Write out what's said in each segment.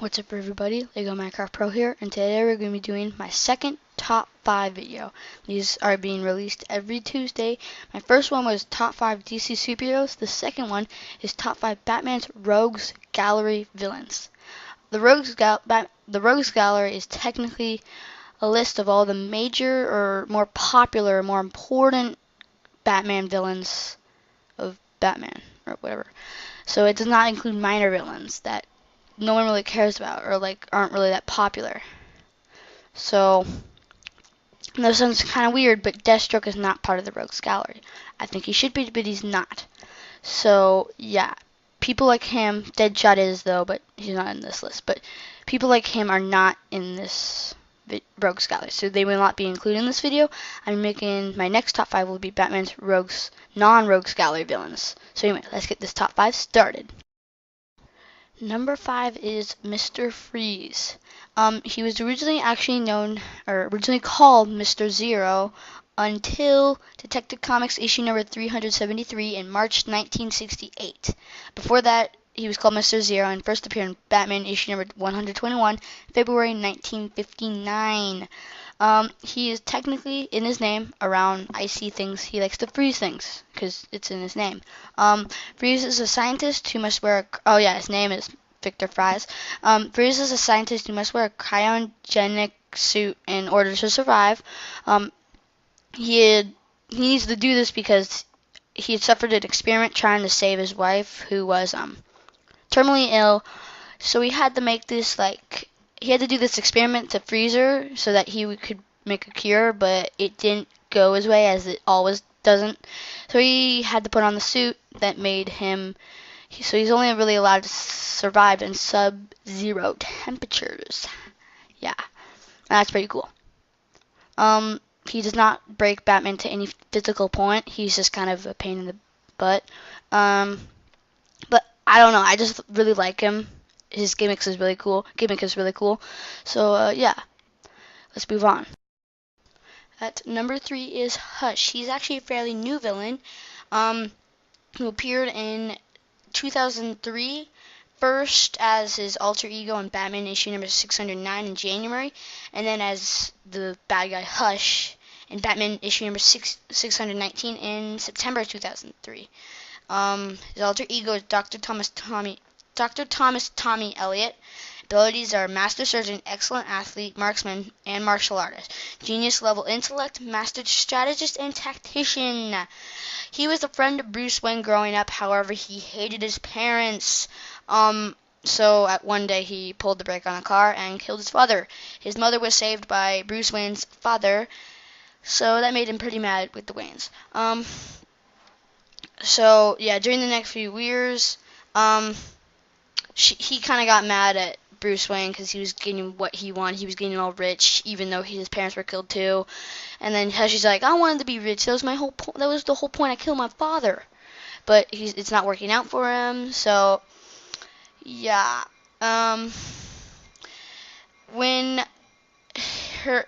What's up everybody, Lego Minecraft Pro here, and today we're going to be doing my second top 5 video. These are being released every Tuesday. My first one was top 5 DC superheroes. The second one is top 5 Batman's Rogues Gallery villains. The Rogues Gallery is technically a list of all the major or more popular, more important Batman villains of Batman, or whatever. So it does not include minor villains that no one really cares about or like aren't really that popular. So that sounds kind of weird, but Deathstroke is not part of the Rogues Gallery. I think he should be, but he's not. So yeah, people like him, Deadshot is though, but he's not in this list. But people like him are not in this Rogues Gallery, so they will not be included in this video. I'm making my next top 5 will be Batman's non-Rogues Gallery villains. So anyway, let's get this top 5 started. Number 5 is Mr. Freeze. He was originally called Mr. Zero until Detective Comics issue number 373 in March 1968. Before that, he was called Mr. Zero and first appeared in Batman issue number 121, February 1959. He is technically, in his name, around icy things. He likes to freeze things, because it's in his name. Freeze is a scientist who must wear his name is Victor Fries. Freeze is a scientist who must wear a cryogenic suit in order to survive. He needs to do this because he had suffered an experiment trying to save his wife, who was terminally ill. So he had to make this, he had to do this experiment to freeze her so that he could make a cure, but it didn't go his way, as it always doesn't. So he had to put on the suit that made him, so he's only really allowed to survive in sub-zero temperatures. Yeah, that's pretty cool. He does not break Batman to any physical point. He's just kind of a pain in the butt. But I don't know, I just really like him. His gimmick is really cool. So yeah, let's move on. At number 3 is Hutch. He's actually a fairly new villain, who appeared in 2003, first as his alter ego in Batman issue number 609 in January, and then as the bad guy Hutch in Batman issue number 619 in September 2003. His alter ego is Dr. Thomas Tommy Elliot. Abilities are Master Surgeon, Excellent Athlete, Marksman, and Martial Artist. Genius level Intellect, Master Strategist, and Tactician. He was a friend of Bruce Wayne growing up, however he hated his parents. So at one day he pulled the brake on a car and killed his father. His mother was saved by Bruce Wayne's father, so that made him pretty mad with the Waynes. So yeah, during the next few years, he kind of got mad at Bruce Wayne because he was getting what he wanted. He was getting all rich, even though his parents were killed too. And then Hutch's like, I wanted to be rich. That was my whole point. That was the whole point. I killed my father. But it's not working out for him. So yeah. When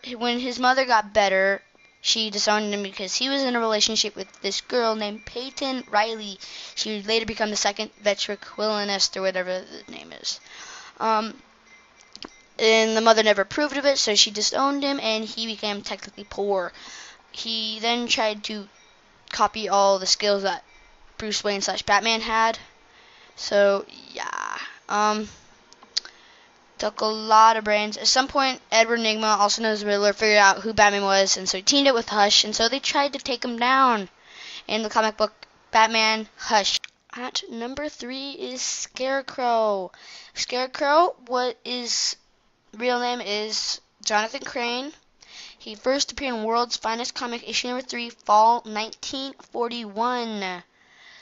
his mother got better, she disowned him because he was in a relationship with this girl named Peyton Riley. She would later become the second ventriloquist or whatever the name is. And the mother never approved of it, so she disowned him, and he became technically poor. He then tried to copy all the skills that Bruce Wayne / Batman had. So yeah, took a lot of brains. At some point, Edward Nygma, also known as the Riddler, figured out who Batman was, and so he teamed up with Hutch, and so they tried to take him down. In the comic book, Batman Hutch. At number 3 is Scarecrow. Scarecrow, what his real name is Jonathan Crane. He first appeared in World's Finest Comic issue number 3, fall 1941.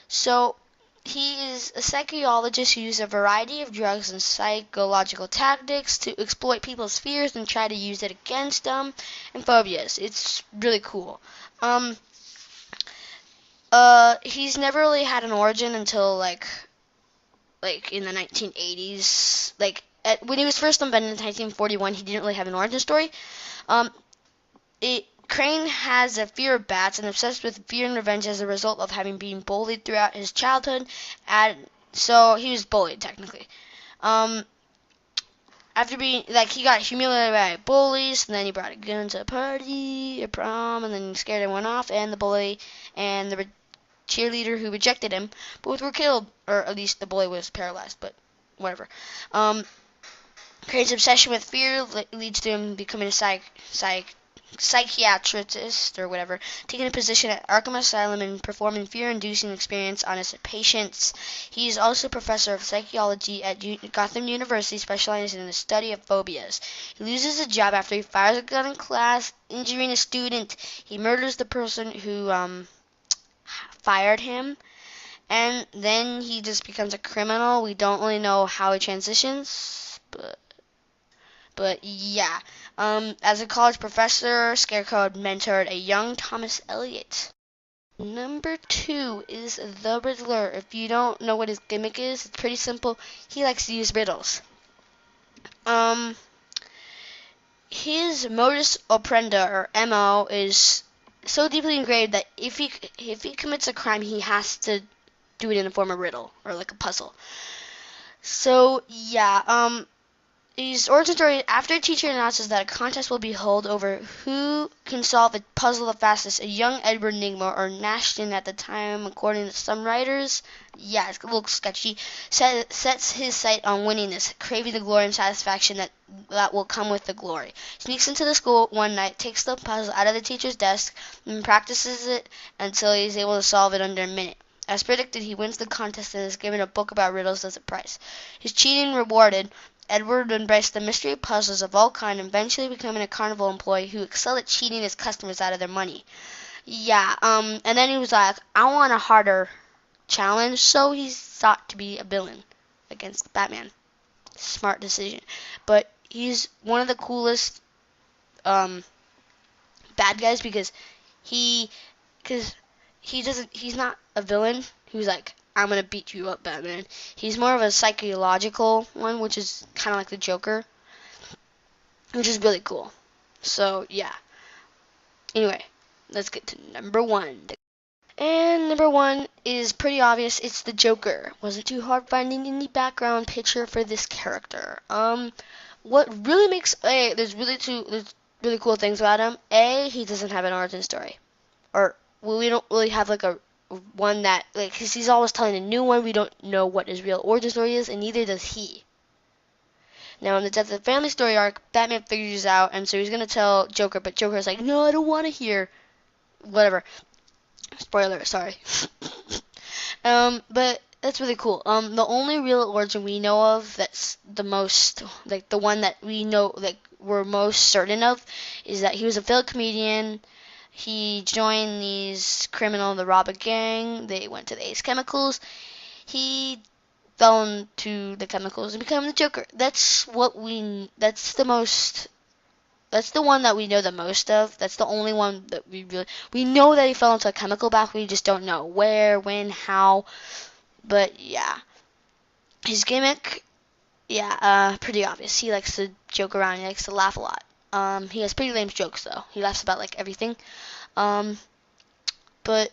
So he is a psychologist who uses a variety of drugs and psychological tactics to exploit people's fears and try to use it against them and phobias. It's really cool. He's never really had an origin until like in the 1980s. When he was first invented in 1941, he didn't really have an origin story. Crane has a fear of bats and obsessed with fear and revenge as a result of having been bullied throughout his childhood. So he was bullied technically. after being like he got humiliated by bullies, and then he brought a gun to a party, a prom, and then he scared everyone off, and the bully and the cheerleader who rejected him both were killed, or at least the bully was paralyzed, but whatever. Crane's obsession with fear leads to him becoming a psychiatrist or whatever, taking a position at Arkham Asylum and performing fear-inducing experiments on his patients. He is also professor of psychology at Gotham University, specializing in the study of phobias. He loses his job after he fires a gun in class, injuring a student. He murders the person who fired him, and then he just becomes a criminal. We don't really know how he transitions, but yeah. As a college professor, Scarecrow had mentored a young Thomas Elliot. Number 2 is the Burglar. If you don't know what his gimmick is, it's pretty simple. He likes to use riddles. His modus operandi, or MO, is so deeply engraved that if he commits a crime, he has to do it in the form of riddle or like a puzzle. So yeah, his origin story: after a teacher announces that a contest will be held over who can solve a puzzle the fastest, a young Edward Nigma, or Nashton at the time, according to some writers, yeah, it's a little sketchy, sets his sight on winning this, craving the glory and satisfaction that will come with the glory. Sneaks into the school one night, takes the puzzle out of the teacher's desk, and practices it until he's able to solve it under a minute. As predicted, he wins the contest and is given a book about riddles as a prize. His cheating rewarded, Edward embraced the mystery puzzles of all kinds, eventually becoming a carnival employee who excelled at cheating his customers out of their money. Yeah, and then he was like, I want a harder challenge, so he sought to be a villain against Batman. Smart decision. But he's one of the coolest bad guys because he's not a villain who's like, I'm gonna beat you up, Batman. He's more of a psychological one, which is kind of like the Joker, which is really cool. So yeah. Anyway, let's get to number 1. And number 1 is pretty obvious. It's the Joker. Wasn't too hard finding any background picture for this character. What really makes there's really cool things about him. He doesn't have an origin story, or we don't really have like a one that, like, because he's always telling a new one. We don't know what his real origin story is, and neither does he. Now, in the Death of the Family story arc, Batman figures out, and so he's going to tell Joker, but Joker's like, no, I don't want to hear. Whatever. Spoiler, sorry. But that's really cool. The only real origin we know of that's the most, like, the one that we know, like, we're most certain of, is that he was a failed comedian. He joined these criminal, the robber gang. They went to the Ace Chemicals. He fell into the chemicals and became the Joker. That's the one that we know the most of. That's the only one that we know that he fell into a chemical bath. We just don't know where, when, how. But yeah, his gimmick, yeah, pretty obvious. He likes to joke around. He likes to laugh a lot. He has pretty lame jokes though. He laughs about like everything. But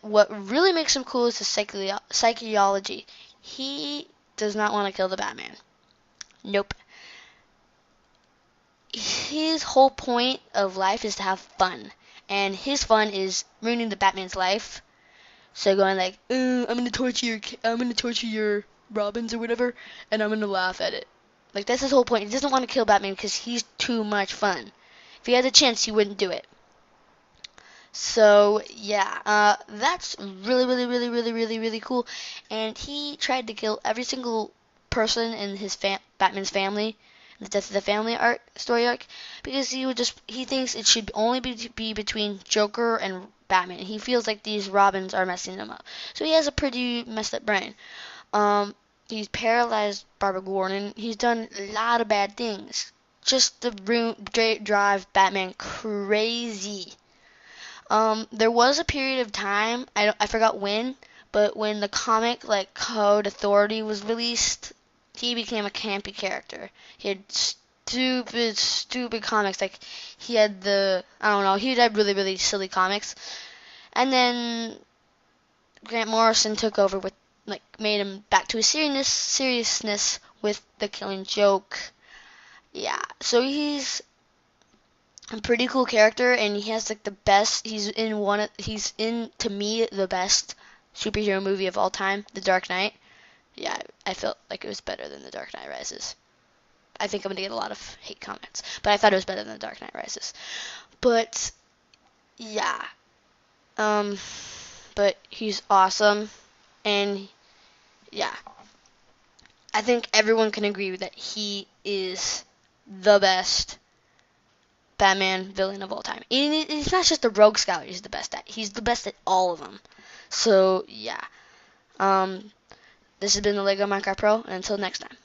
what really makes him cool is his psychology. He does not want to kill the Batman. Nope. His whole point of life is to have fun, and his fun is ruining the Batman's life. So going like, I'm gonna torture your Robins or whatever, and I'm gonna laugh at it. Like, that's his whole point. He doesn't want to kill Batman because he's too much fun. If he had a chance, he wouldn't do it. So yeah, that's really cool. And he tried to kill every single person in his Batman's family, the Death of the Family story arc, because he thinks it should only be between Joker and Batman. He feels like these Robins are messing him up. So he has a pretty messed up brain. He's paralyzed Barbara Gordon. He's done a lot of bad things just to drive Batman crazy. There was a period of time, I forgot when, but when the comic like Code Authority was released, he became a campy character. He had stupid comics. Like, he had he had really silly comics. And then Grant Morrison took over with, like, made him back to his seriousness with the Killing Joke Yeah, so he's a pretty cool character, and he has like the best. He's in to me the best superhero movie of all time, The Dark Knight. Yeah, I felt like it was better than The Dark Knight Rises. I think I'm gonna get a lot of hate comments, but I thought it was better than The Dark Knight Rises. But yeah, um, but he's awesome, and yeah, I think everyone can agree that he is the best Batman villain of all time. And it's not just the Rogue Scout he's the best at. He's the best at all of them. So yeah, this has been the Lego Minecraft Pro, and until next time.